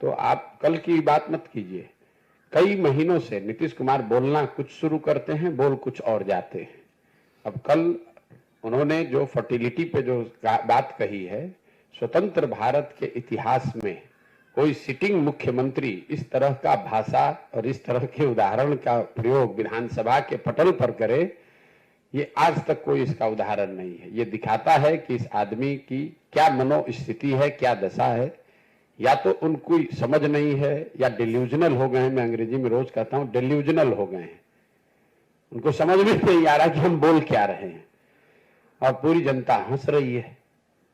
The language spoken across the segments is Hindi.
तो आप कल की बात मत कीजिए। कई महीनों से नीतीश कुमार बोलना कुछ शुरू करते हैं, बोल कुछ और जाते हैं। अब कल उन्होंने जो फर्टिलिटी पे जो बात कही है, स्वतंत्र भारत के इतिहास में कोई सिटिंग मुख्यमंत्री इस तरह का भाषा और इस तरह के उदाहरण का प्रयोग विधानसभा के पटल पर करे, ये आज तक कोई इसका उदाहरण नहीं है। ये दिखाता है कि इस आदमी की क्या मनोस्थिति है, क्या दशा है। या तो उनको समझ नहीं है या डिल्यूजनल हो गए हैं। मैं अंग्रेजी में रोज कहता हूं डिल्यूजनल हो गए हैं, उनको समझ में नहीं आ रहा कि हम बोल क्या रहे हैं और पूरी जनता हंस रही है।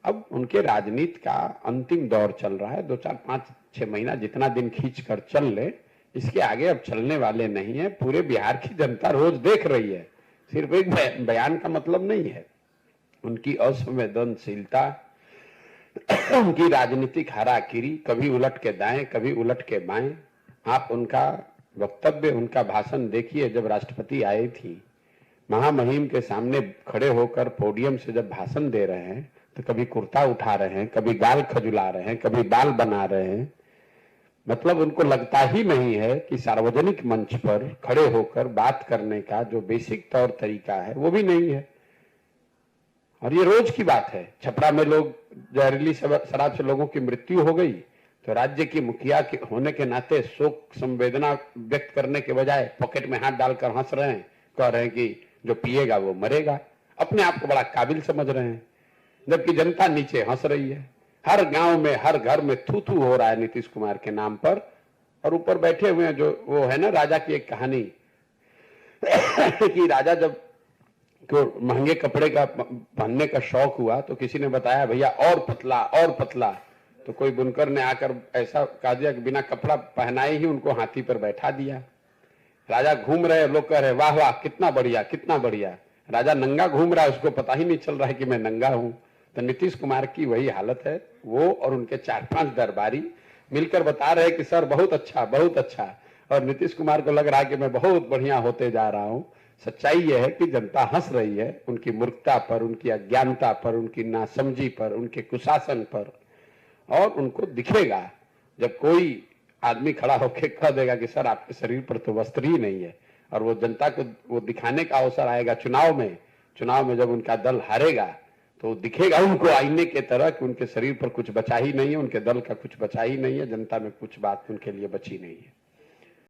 अब उनके राजनीति का अंतिम दौर चल रहा है। 2-4-5-6 महीना जितना दिन खींच कर चल ले, इसके आगे अब चलने वाले नहीं है। पूरे बिहार की जनता रोज देख रही है, सिर्फ एक बयान का मतलब नहीं है। उनकी असंवेदनशीलता, उनकी राजनीतिक हाराकिरी, कभी उलट के दाएं कभी उलट के बाएं। आप उनका वक्तव्य, उनका भाषण देखिए। जब राष्ट्रपति आई थी, महामहिम के सामने खड़े होकर पोडियम से जब भाषण दे रहे हैं तो कभी कुर्ता उठा रहे हैं, कभी गाल खजुला रहे हैं, कभी बाल बना रहे हैं। मतलब उनको लगता ही नहीं है कि सार्वजनिक मंच पर खड़े होकर बात करने का जो बेसिक तौर तरीका है वो भी नहीं है। और ये रोज की बात है। छपरा में लोग जहरीली शराब से लोगों की मृत्यु हो गई तो राज्य की मुखिया के होने के नाते शोक संवेदना व्यक्त करने के बजाय पॉकेट में हाथ डालकर हंस रहे हैं, कह रहे हैं कि जो पिएगा वो मरेगा। अपने आप को बड़ा काबिल समझ रहे हैं, जबकि जनता नीचे हंस रही है। हर गांव में, हर घर में थू थू हो रहा है नीतीश कुमार के नाम पर। और ऊपर बैठे हुए हैं जो वो है ना, राजा की एक कहानी कि राजा जब को महंगे कपड़े का पहनने का शौक हुआ तो किसी ने बताया भैया और पतला और पतला। तो कोई बुनकर ने आकर ऐसा कह दिया कि बिना कपड़ा पहनाए ही उनको हाथी पर बैठा दिया। राजा घूम रहे, लोग कह रहे वाह वाह कितना बढ़िया कितना बढ़िया। राजा नंगा घूम रहा है, उसको पता ही नहीं चल रहा है कि मैं नंगा हूं। तो नीतीश कुमार की वही हालत है। वो और उनके 4-5 दरबारी मिलकर बता रहे कि सर बहुत अच्छा बहुत अच्छा, और नीतीश कुमार को लग रहा है कि मैं बहुत बढ़िया होते जा रहा हूं। सच्चाई यह है कि जनता हंस रही है उनकी मूर्खता पर, उनकी अज्ञानता पर, उनकी नासमझी पर, उनके कुशासन पर। और उनको दिखेगा जब कोई आदमी खड़ा होकर कह देगा कि सर आपके शरीर पर तो वस्त्र ही नहीं है, और वो जनता को वो दिखाने का अवसर आएगा चुनाव में जब उनका दल हारेगा तो दिखेगा उनको आईने के तरह कि उनके शरीर पर कुछ बचा ही नहीं है, उनके दल का कुछ बचा ही नहीं है, जनता में कुछ बात उनके लिए बची नहीं है।